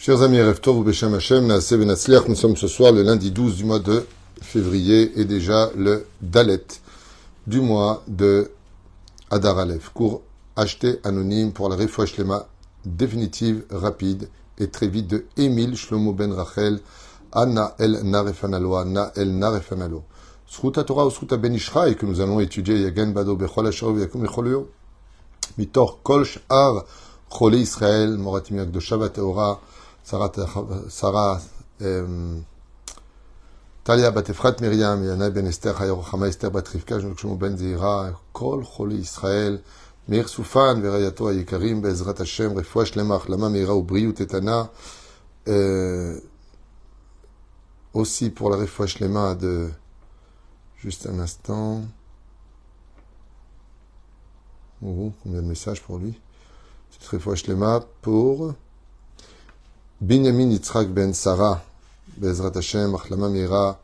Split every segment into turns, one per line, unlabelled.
Chers amis, Erev Tov ou Beshem Hashem, Naaseh Benatzliach, nous sommes ce soir le lundi 12 du mois de février et déjà le Dalet du mois de Adar Aleph. Cours acheté anonyme pour la Refoua Shlema définitive, rapide et très vite de Émile Shlomo Ben Rachel Anna El Narefanalo, Anna El Narefanalo. Sruta Torah ou Sruta Ben Ishraï que nous allons étudier Yagen Bado Bechol Asherov Yakum Echolio Mitor Kol Sh'ar Chole Israël Moratim Yakdosha Bateora Sarah Talia Bat Efrat Miriam Yana Ben Esther Hayarochama Esther Bat Rivka Shlomo Ben Zeira Kol Chole Israël Meir Soufan Verayato Ayekarim Bezrat Hashem Refoua Shlema Achlama Meira Ubriut Etana aussi pour la Refoua Shlema de juste un instant. Combien de messages pour lui? C'est Refoua Shlema pour Binyamin Yitzhak Ben Sarah, Bezrat Hashem, Achlama Meira,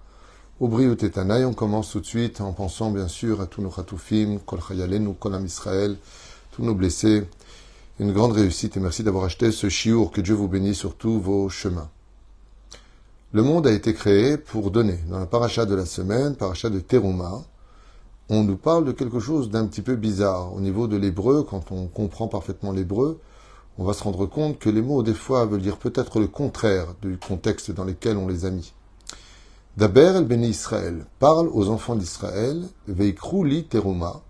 Ubriut Etana. Et on commence tout de suite en pensant bien sûr à tous nos Chatoufim, Kol Chayalenu, Kol Am Israël, tous nos blessés. Une grande réussite et merci d'avoir acheté ce chiour. Que Dieu vous bénisse sur tous vos chemins. Le monde a été créé pour donner. Dans la paracha de la semaine, paracha de Teruma, on nous parle de quelque chose d'un petit peu bizarre. Au niveau de l'hébreu, quand on comprend parfaitement l'hébreu, on va se rendre compte que les mots, des fois, veulent dire peut-être le contraire du contexte dans lequel on les a mis. Daber el Béni Israël parle aux enfants d'Israël, Veikrou li Teruma,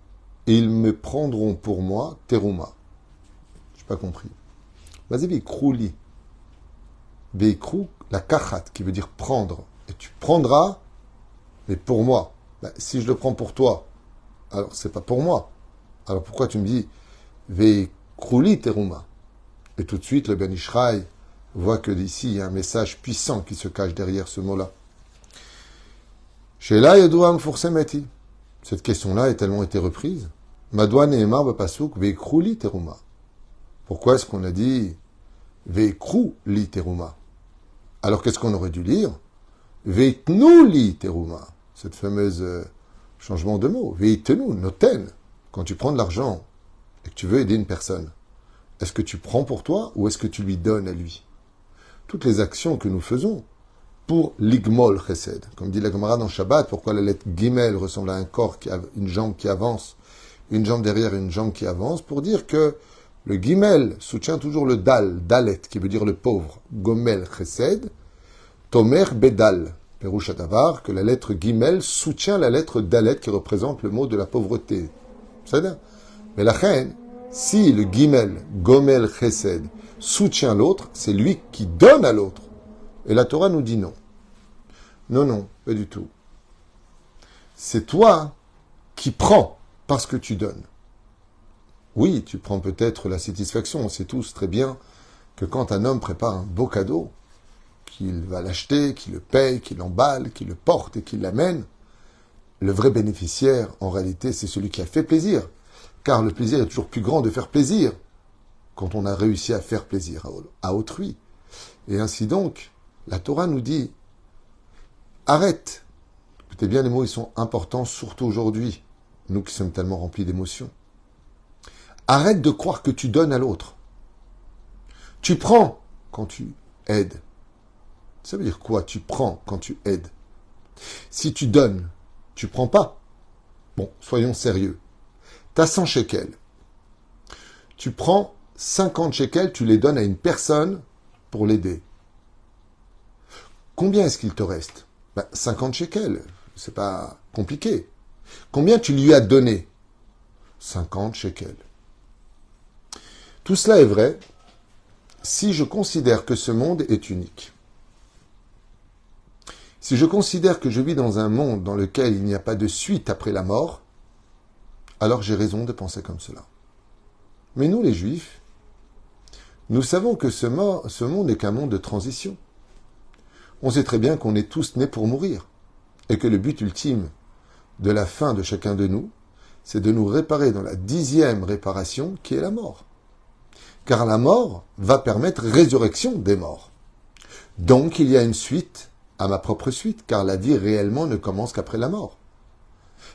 et ils me prendront pour moi Teruma. Je n'ai pas compris. Vas-y, Veikrou li. Veikrou, la kachat, qui veut dire prendre. Et tu prendras, mais pour moi. Ben, si je le prends pour toi, alors c'est pas pour moi. Alors pourquoi tu me dis Veikrou li Teruma? Et tout de suite, le Ben Ishraï voit que d'ici, il y a un message puissant qui se cache derrière ce mot-là. Sheila Yedouam Foursemeti. Cette question-là a tellement été reprise. Madouane et Emar Bapasuk Veikrou li Teruma. Pourquoi est-ce qu'on a dit Veikrou li Teruma? Alors qu'est-ce qu'on aurait dû lire? Veitnu li Teruma. Cette fameuse changement de mot. Veitnu, noten. Quand tu prends de l'argent et que tu veux aider une personne, est-ce que tu prends pour toi ou est-ce que tu lui donnes à lui? Toutes les actions que nous faisons pour l'igmol chesed. Comme dit la Gemara dans Shabbat, pourquoi la lettre gimel ressemble à un corps qui a une jambe qui avance, une jambe derrière et une jambe qui avance, pour dire que le gimel soutient toujours le dal, dalet, qui veut dire le pauvre, gomel chesed, tomer bedal, perouche davar, que la lettre gimel soutient la lettre dalet qui représente le mot de la pauvreté. C'est-à-dire, mais la reine, si le gimel, gomel chesed, soutient l'autre, c'est lui qui donne à l'autre. Et la Torah nous dit non. Non, non, pas du tout. C'est toi qui prends parce que tu donnes. Oui, tu prends peut-être la satisfaction. On sait tous très bien que quand un homme prépare un beau cadeau, qu'il va l'acheter, qu'il le paye, qu'il l'emballe, qu'il le porte et qu'il l'amène, le vrai bénéficiaire, en réalité, c'est celui qui a fait plaisir. Car le plaisir est toujours plus grand de faire plaisir quand on a réussi à faire plaisir à autrui. Et ainsi donc, la Torah nous dit, arrête. Écoutez bien, les mots, ils sont importants, surtout aujourd'hui, nous qui sommes tellement remplis d'émotions. Arrête de croire que tu donnes à l'autre. Tu prends quand tu aides. Ça veut dire quoi? Tu prends quand tu aides. Si tu donnes, tu prends pas. Bon, soyons sérieux. T'as 100 shekels. Tu prends 50 shekels, tu les donnes à une personne pour l'aider. Combien est-ce qu'il te reste? 50 shekels. C'est pas compliqué. Combien tu lui as donné? 50 shekels. Tout cela est vrai si je considère que ce monde est unique. Si je considère que je vis dans un monde dans lequel il n'y a pas de suite après la mort, alors j'ai raison de penser comme cela. Mais nous, les Juifs, nous savons que ce monde n'est qu'un monde de transition. On sait très bien qu'on est tous nés pour mourir, et que le but ultime de la fin de chacun de nous, c'est de nous réparer dans la 10e réparation qui est la mort. Car la mort va permettre résurrection des morts. Donc il y a une suite à ma propre suite, car la vie réellement ne commence qu'après la mort.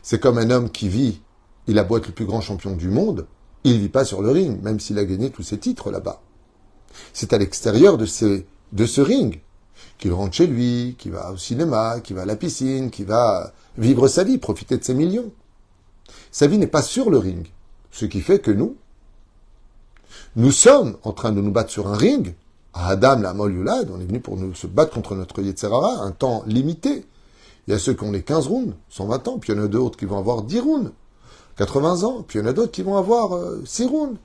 C'est comme un homme qui vit, il a beau être le plus grand champion du monde, il ne vit pas sur le ring, même s'il a gagné tous ses titres là-bas. C'est à l'extérieur de ces de ce ring, qu'il rentre chez lui, qu'il va au cinéma, qu'il va à la piscine, qu'il va vivre sa vie, profiter de ses millions. Sa vie n'est pas sur le ring. Ce qui fait que nous sommes en train de nous battre sur un ring. À Adam, la Mol Yulad, on est venu pour nous se battre contre notre Yetzerara, un temps limité. Il y a ceux qui ont les 15 rounds, 120 ans, puis il y en a d'autres qui vont avoir 10 rounds, 80 ans, puis il y en a d'autres qui vont avoir 6 rounds.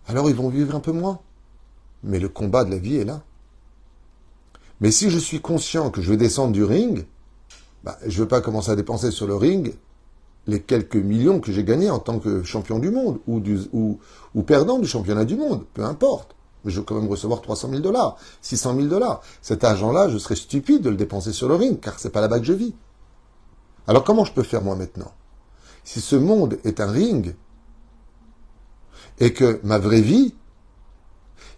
Alors ils vont vivre un peu moins. Mais le combat de la vie est là. Mais si je suis conscient que je vais descendre du ring, je ne veux pas commencer à dépenser sur le ring les quelques millions que j'ai gagnés en tant que champion du monde ou perdant du championnat du monde, peu importe. Mais je veux quand même recevoir 300 000 $, 600 000 $. Cet argent-là, je serais stupide de le dépenser sur le ring, car c'est pas là-bas que je vis. Alors comment je peux faire moi maintenant? Si ce monde est un ring, et que ma vraie vie,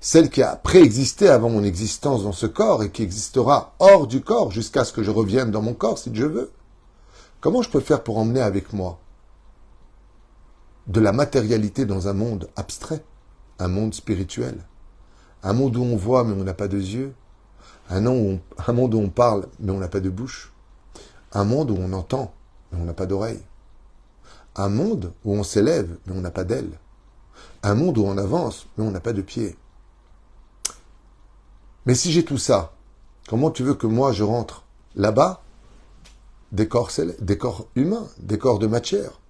celle qui a préexisté avant mon existence dans ce corps et qui existera hors du corps jusqu'à ce que je revienne dans mon corps si Dieu veut, comment je peux faire pour emmener avec moi de la matérialité dans un monde abstrait, un monde spirituel, un monde où on voit mais on n'a pas de yeux, un monde où on parle mais on n'a pas de bouche, un monde où on entend mais on n'a pas d'oreille, un monde où on s'élève mais on n'a pas d'ailes, un monde où on avance mais on n'a pas de pieds. Mais si j'ai tout ça, comment tu veux que moi je rentre là-bas des corps humains, des corps de matière,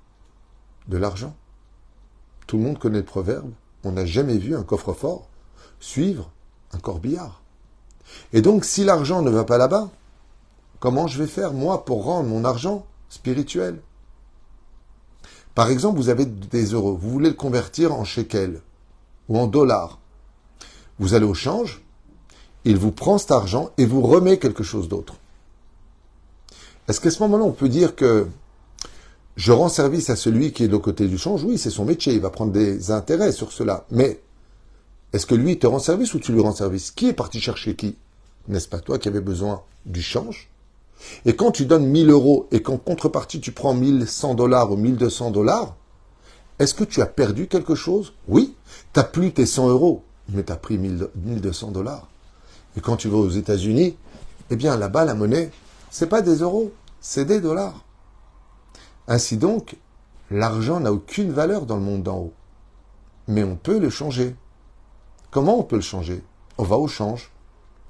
de l'argent? Tout le monde connaît le proverbe, on n'a jamais vu un coffre-fort suivre un corbillard. Et donc si l'argent ne va pas là-bas, comment je vais faire moi pour rendre mon argent spirituel? Par exemple, vous avez des euros, vous voulez le convertir en shekels ou en dollars. Vous allez au change, il vous prend cet argent et vous remet quelque chose d'autre. Est-ce qu'à ce moment-là, on peut dire que je rends service à celui qui est de l'autre côté du change? Oui, c'est son métier, il va prendre des intérêts sur cela. Mais est-ce que lui te rend service ou tu lui rends service? Qui est parti chercher qui? N'est-ce pas toi qui avais besoin du change? Et quand tu donnes 1000 euros et qu'en contrepartie tu prends 1100 $ ou 1200 $, est-ce que tu as perdu quelque chose? Oui, tu n'as plus tes 100 euros, mais tu as pris 1200 $. Et quand tu vas aux États-Unis, eh bien là-bas, la monnaie, c'est pas des euros, c'est des dollars. Ainsi donc, l'argent n'a aucune valeur dans le monde d'en haut. Mais on peut le changer. Comment on peut le changer? On va au change.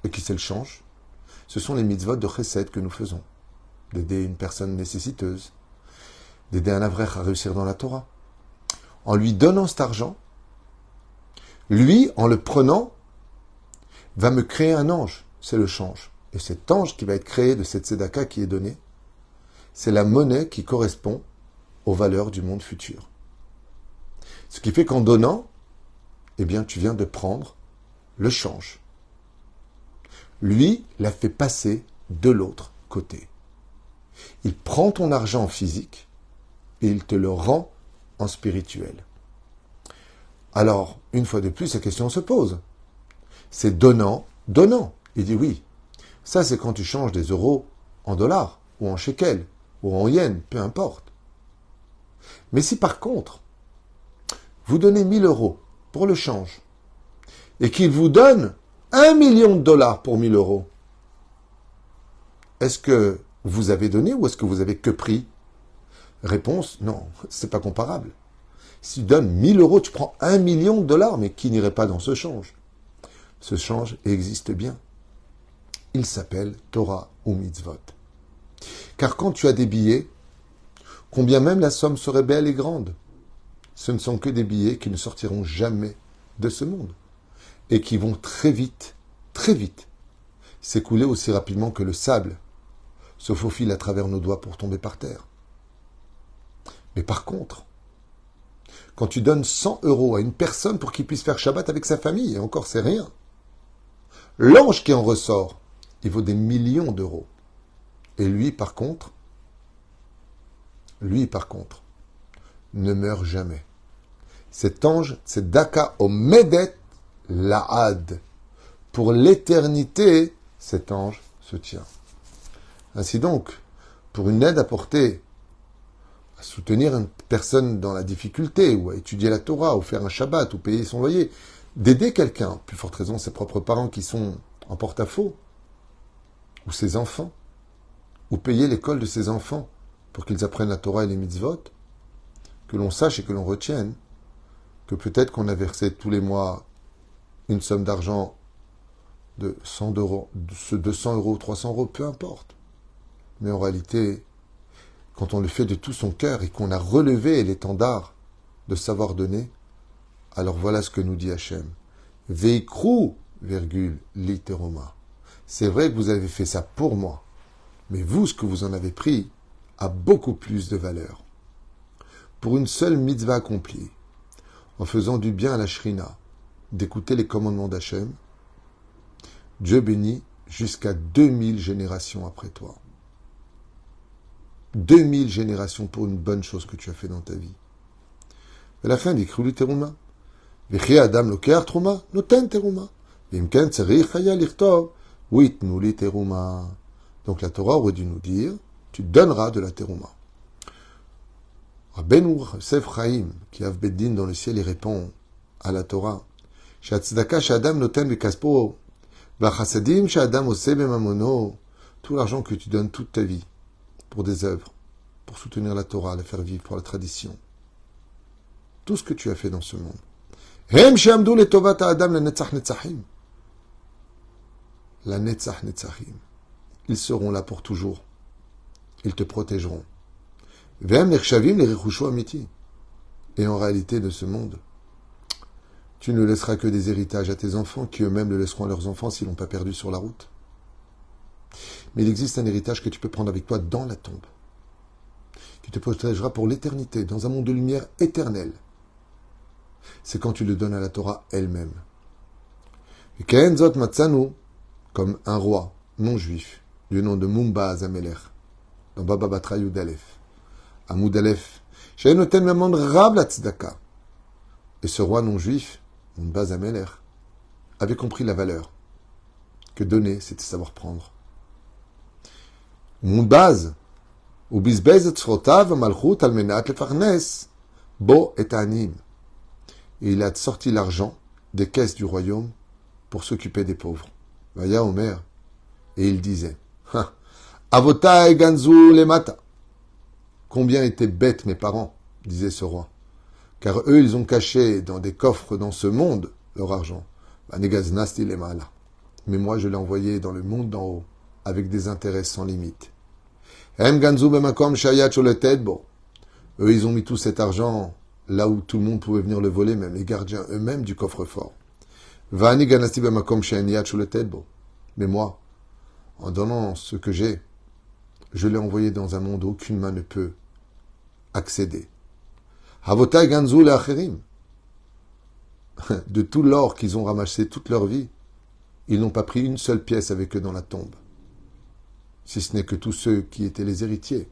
Et qui c'est le change? Ce sont les mitzvot de chesed que nous faisons. D'aider une personne nécessiteuse. D'aider un avrech à réussir dans la Torah. En lui donnant cet argent, lui, en le prenant, va me créer un ange, c'est le change. Et cet ange qui va être créé de cette tzedaka qui est donnée, c'est la monnaie qui correspond aux valeurs du monde futur. Ce qui fait qu'en donnant, eh bien, tu viens de prendre le change. Lui l'a fait passer de l'autre côté. Il prend ton argent physique et il te le rend en spirituel. Alors, une fois de plus, la question se pose. C'est donnant, donnant. Il dit oui. Ça, c'est quand tu changes des euros en dollars, ou en shekels, ou en yens, peu importe. Mais si par contre, vous donnez 1000 euros pour le change, et qu'il vous donne 1 million de $, pour 1000 euros, est-ce que vous avez donné ou est-ce que vous avez que pris? Réponse, non, c'est pas comparable. Si tu donnes 1000 euros, tu prends 1 million de $, mais qui n'irait pas dans ce change? Ce change existe bien. Il s'appelle Torah ou Mitzvot. Car quand tu as des billets, combien même la somme serait belle et grande, ce ne sont que des billets qui ne sortiront jamais de ce monde et qui vont très vite, s'écouler aussi rapidement que le sable se faufile à travers nos doigts pour tomber par terre. Mais par contre, quand tu donnes 100 euros à une personne pour qu'il puisse faire Shabbat avec sa famille, et encore c'est rien, l'ange qui en ressort, il vaut des millions d'euros. Et lui, par contre, ne meurt jamais. Cet ange, c'est Daka Omedet Laad. Pour l'éternité, cet ange se tient. Ainsi donc, pour une aide apportée à soutenir une personne dans la difficulté, ou à étudier la Torah, ou faire un Shabbat, ou payer son loyer, d'aider quelqu'un, plus forte raison ses propres parents qui sont en porte-à-faux, ou ses enfants, ou payer l'école de ses enfants pour qu'ils apprennent la Torah et les mitzvot, que l'on sache et que l'on retienne que peut-être qu'on a versé tous les mois une somme d'argent de 100 euros, 200 euros, 300 euros, peu importe. Mais en réalité, quand on le fait de tout son cœur et qu'on a relevé l'étendard de savoir donner, alors voilà ce que nous dit Hachem. Veikrou, literoma. C'est vrai que vous avez fait ça pour moi, mais vous, ce que vous en avez pris, a beaucoup plus de valeur. Pour une seule mitzvah accomplie, en faisant du bien à la shrina, d'écouter les commandements d'Hachem, Dieu bénit jusqu'à 2000 générations après toi. 2000 générations pour une bonne chose que tu as fait dans ta vie. À la fin, d'écrire le teruma. V'chi adam loker teruma, noten teruma. V'imken tzarich haya lichtov, uitnu li teruma. Donc la Torah aurait dû nous dire, tu donneras de la teruma. Rabbeinu Yosef Chaim, qui a Beddin dans le ciel, il répond à la Torah. Shatzedaka shadam noten bekaspo, v'chasadim shadam oseh bemamono. Tout l'argent que tu donnes toute ta vie pour des œuvres, pour soutenir la Torah, la faire vivre, pour la tradition. Tout ce que tu as fait dans ce monde. Hem she'amdu letovat ha'adam lenetzach netzachim. La netzach netzachim. Ils seront là pour toujours. Ils te protégeront. V'hem nechshavim lerichusho amiti. Et en réalité de ce monde, tu ne laisseras que des héritages à tes enfants qui eux-mêmes le laisseront à leurs enfants s'ils l'ont pas perdu sur la route. Mais il existe un héritage que tu peux prendre avec toi dans la tombe, qui te protégera pour l'éternité, dans un monde de lumière éternelle. C'est quand tu le donnes à la Torah elle-même. Et Kenzot Matsanu, comme un roi non-juif, du nom de Mumbaz Amelech, dans Baba Batra Yud Aleph, Amoud Aleph, Sheinoten Mamon Rab la Tzedaka. Et ce roi non-juif, Mumbaz Amelech, avait compris la valeur que donner, c'était savoir prendre. Mumbaz, ou Bizbez et Tzrotav, Malchut, Almenat, Lefarnes, Bo et Anim. Et il a sorti l'argent des caisses du royaume pour s'occuper des pauvres. Vaya Omer. Et il disait, Avota et Ganzu les mata. Combien étaient bêtes mes parents, disait ce roi. Car eux, ils ont caché dans des coffres dans ce monde leur argent. Banegaznasti les mala. Mais moi, je l'ai envoyé dans le monde d'en haut, avec des intérêts sans limite. Hem Ganzu bemakom shayat choletedbo. Eux, ils ont mis tout cet argent là où tout le monde pouvait venir le voler, même les gardiens eux-mêmes du coffre-fort. Vani ganasti bemakom shayat choletedbo. Mais moi, en donnant ce que j'ai, je l'ai envoyé dans un monde où aucune main ne peut accéder. Havotai ganzu le'acherim. De tout l'or qu'ils ont ramassé toute leur vie, ils n'ont pas pris une seule pièce avec eux dans la tombe. Si ce n'est que tous ceux qui étaient les héritiers.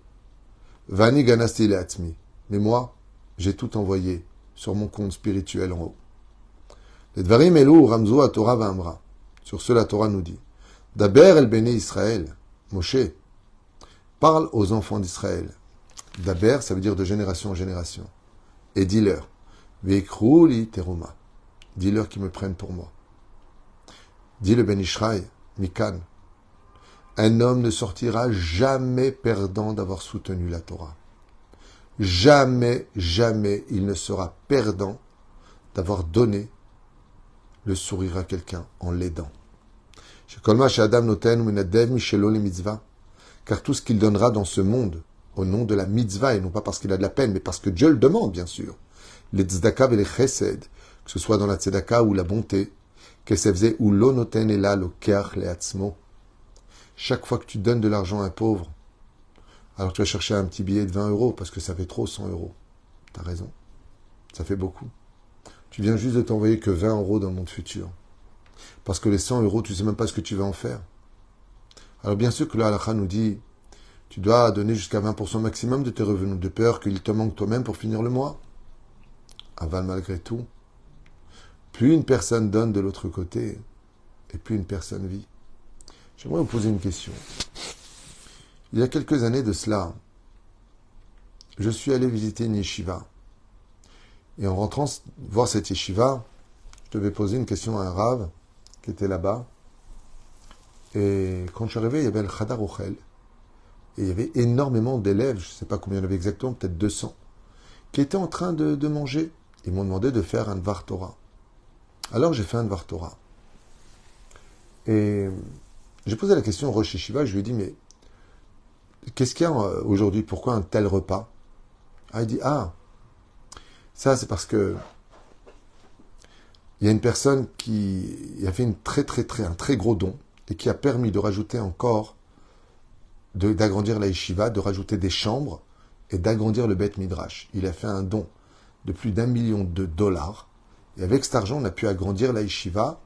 Vani ganasti le'atzmi. Mais moi, j'ai tout envoyé sur mon compte spirituel en haut. Les dvarim elu ramzu à Torah v'amra. Sur ce, la Torah nous dit, Daber el béné Israël, Moshe, parle aux enfants d'Israël. Daber, ça veut dire de génération en génération. Et dis-leur, Veikrou li teruma. Dis-leur qu'ils me prennent pour moi. Dis le Ben Ishraï, Mikan. Un homme ne sortira jamais perdant d'avoir soutenu la Torah. Jamais, jamais il ne sera perdant d'avoir donné le sourire à quelqu'un en l'aidant. Car tout ce qu'il donnera dans ce monde, au nom de la mitzvah, et non pas parce qu'il a de la peine, mais parce que Dieu le demande, bien sûr, les tzedaka et les chesed, que ce soit dans la tzedaka ou la bonté, kesevze ou l'onoten et la lokeach leatzmo. Chaque fois que tu donnes de l'argent à un pauvre, alors tu vas chercher un petit billet de 20 euros parce que ça fait trop 100 euros. T'as raison. Ça fait beaucoup. Tu viens juste de t'envoyer que 20 euros dans le monde futur. Parce que les 100 euros, tu sais même pas ce que tu vas en faire. Alors bien sûr que la halakha nous dit, tu dois donner jusqu'à 20% maximum de tes revenus, de peur qu'il te manque toi-même pour finir le mois. Aval malgré tout, plus une personne donne de l'autre côté, et plus une personne vit. J'aimerais vous poser une question. Il y a quelques années de cela, je suis allé visiter une yeshiva. Et en rentrant voir cette yeshiva, je devais poser une question à un rave qui était là-bas. Et quand je suis arrivé, il y avait le Khadar Ochel. Et il y avait énormément d'élèves, je ne sais pas combien il y en avait exactement, peut-être 200, qui étaient en train de manger. Ils m'ont demandé de faire un Dvar Torah. Alors j'ai fait un Dvar Torah. Et j'ai posé la question au Rosh Yeshiva, je lui ai dit, mais qu'est-ce qu'il y a aujourd'hui? Pourquoi un tel repas? Ah, il dit, ah, ça c'est parce que il y a une personne qui a fait un très gros don et qui a permis de rajouter encore, d'agrandir la yeshiva, de rajouter des chambres et d'agrandir le Beth Midrash. Il a fait un don de plus d'1 million de dollars et avec cet argent, on a pu agrandir la yeshiva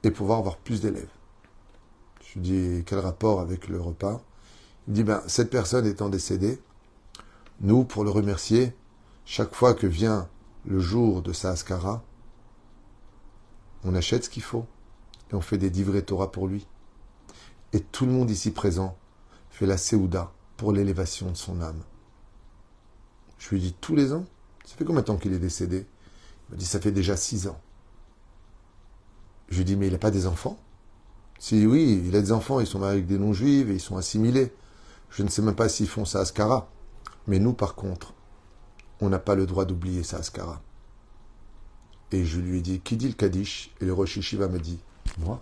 et pouvoir avoir plus d'élèves. Je lui dis, quel rapport avec le repas? Il dit, ben, cette personne étant décédée, nous, pour le remercier, chaque fois que vient le jour de sa Haskara, on achète ce qu'il faut et on fait des divrei Torah pour lui. Et tout le monde ici présent fait la Seouda pour l'élévation de son âme. Je lui dis, tous les ans? Ça fait combien de temps qu'il est décédé? Il m'a dit, ça fait déjà 6 ans. Je lui dis, mais il n'a pas des enfants? Si oui, il a des enfants, ils sont mariés avec des non-juifs et ils sont assimilés. Je ne sais même pas s'ils font sa Haskara. Mais nous, par contre, on n'a pas le droit d'oublier sa Haskara. Et je lui ai dit, qui dit le Kaddish? Et le Rosh Yeshiva me dit, moi.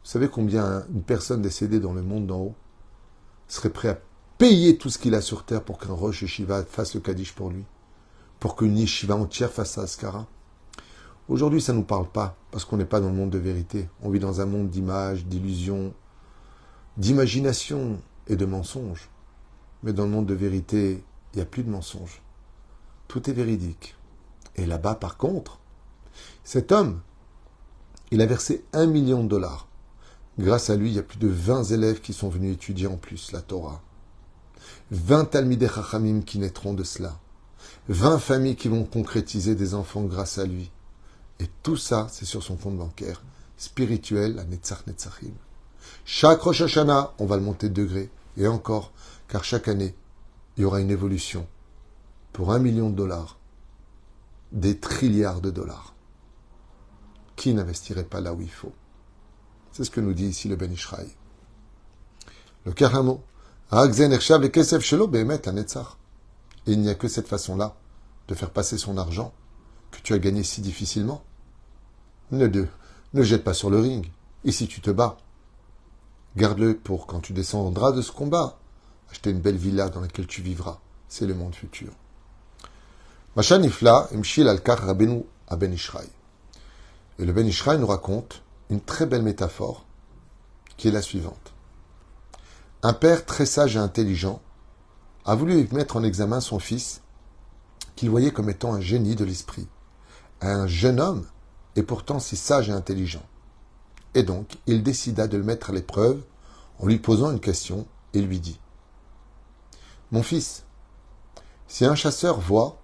Vous savez combien une personne décédée dans le monde d'en haut serait prêt à payer tout ce qu'il a sur terre pour qu'un Rosh Yeshiva fasse le Kaddish pour lui? Pour qu'une Yeshiva entière fasse sa Haskara? Aujourd'hui, ça ne nous parle pas, parce qu'on n'est pas dans le monde de vérité. On vit dans un monde d'images, d'illusions, d'imagination et de mensonges. Mais dans le monde de vérité, il n'y a plus de mensonges. Tout est véridique. Et là-bas, par contre, cet homme, il a versé 1 million de dollars. Grâce à lui, il y a plus de 20 élèves qui sont venus étudier en plus la Torah. 20 Talmidei Chachamim qui naîtront de cela. 20 familles qui vont concrétiser des enfants grâce à lui. Et tout ça, c'est sur son compte bancaire spirituel, à Netzach Netzachim. Chaque Rosh Hashanah, on va le monter de degré. Et encore, car chaque année, il y aura une évolution. Pour 1 million de dollars, des trilliards de dollars. Qui n'investirait pas là où il faut? C'est ce que nous dit ici le Ben Ishraï. Le Karamo. Et il n'y a que cette façon-là de faire passer son argent que tu as gagné si difficilement. Ne jette pas sur le ring. Ici, tu te bats. Garde-le pour quand tu descendras de ce combat. Acheter une belle villa dans laquelle tu vivras. C'est le monde futur. Machanifla, Imshil al-Kar Rabenu à Ben Ishraï. Et le Ben Ishraï nous raconte une très belle métaphore qui est la suivante. Un père très sage et intelligent a voulu mettre en examen son fils qu'il voyait comme étant un génie de l'esprit, un jeune homme et pourtant si sage et intelligent. Et donc, il décida de le mettre à l'épreuve en lui posant une question et lui dit « Mon fils, si un chasseur voit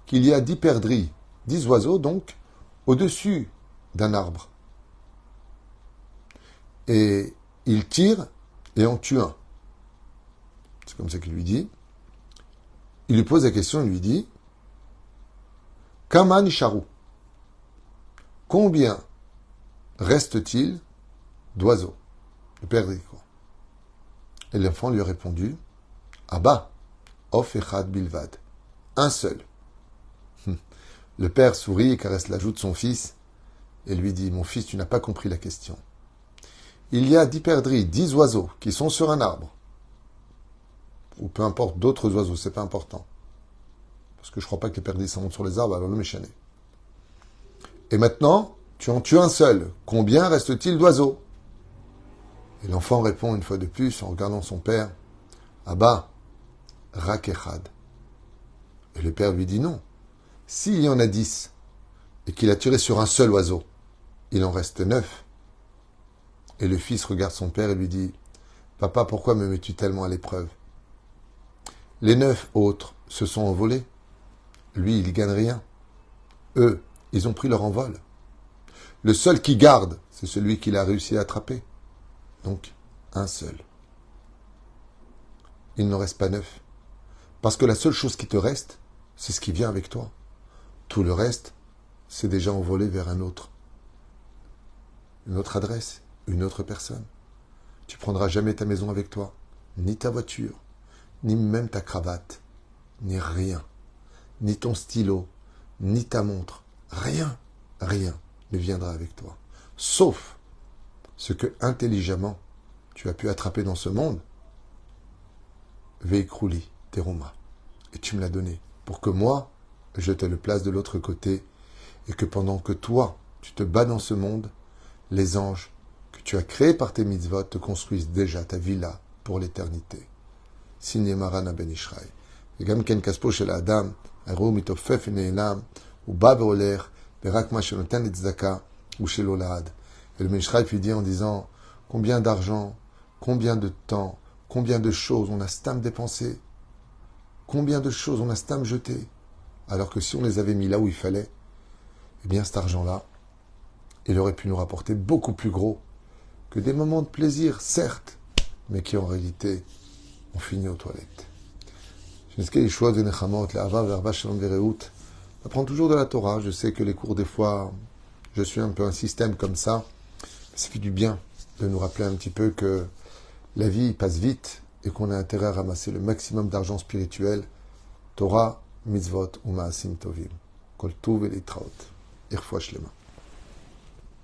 qu'il y a 10 perdrix, 10 oiseaux donc, au-dessus d'un arbre, et il tire et en tue un. » C'est comme ça qu'il lui dit. Il lui pose la question, il lui dit Kama nisharu. Combien reste-t-il d'oiseaux? Le perdrix, quoi. Et l'enfant lui a répondu Abba, of echad bilvad. Un seul. Le père sourit et caresse la joue de son fils et lui dit Mon fils, tu n'as pas compris la question. Il y a 10 perdrix, 10 oiseaux qui sont sur un arbre. Ou peu importe, d'autres oiseaux, c'est pas important. Parce que je crois pas que les perdrix s'en montent sur les arbres, alors le méchané. Et maintenant, tu en tues un seul. Combien reste-t-il d'oiseaux? Et l'enfant répond une fois de plus en regardant son père Abba, rak echad. Et le père lui dit non. S'il y en a 10 et qu'il a tiré sur un seul oiseau, il en reste 9. Et le fils regarde son père et lui dit Papa, pourquoi me mets-tu tellement à l'épreuve? Les 9 autres se sont envolés. Lui, il gagne rien. Eux, ils ont pris leur envol. Le seul qui garde, c'est celui qu'il a réussi à attraper. Donc, un seul. Il n'en reste pas 9. Parce que la seule chose qui te reste, c'est ce qui vient avec toi. Tout le reste, c'est déjà envolé vers une autre adresse, une autre personne. Tu prendras jamais ta maison avec toi, ni ta voiture, ni même ta cravate, ni rien, ni ton stylo, ni ta montre, rien ne viendra avec toi. Sauf ce que intelligemment tu as pu attraper dans ce monde, Veikrouli, Teruma. Et tu me l'as donné pour que moi, je te le place de l'autre côté et que pendant que toi, tu te bats dans ce monde, les anges que tu as créés par tes mitzvot te construisent déjà ta villa pour l'éternité. Signé Marana Ben Ishraï. וגם כן כספו של האדם, הרי הוא מתעופף ונעלם, הוא בא והולך, ורק מה שנותן לצדקה הוא שלו לעד. Et le Ben Ishraï puis dit en disant, combien d'argent, combien de temps, combien de choses on a stam dépensé, combien de choses on a stam jeté, alors que si on les avait mis là où il fallait, eh bien cet argent-là, il aurait pu nous rapporter beaucoup plus gros que des moments de plaisir, certes, mais qui en réalité ont fini aux toilettes. J'apprends toujours de la Torah. Je sais que les cours, des fois, je suis un peu un système comme ça. Ça fait du bien de nous rappeler un petit peu que la vie passe vite et qu'on a intérêt à ramasser le maximum d'argent spirituel. Torah, mitzvot ou ma'asim tovim. Kol tuv et litraot. Irfoua shlema.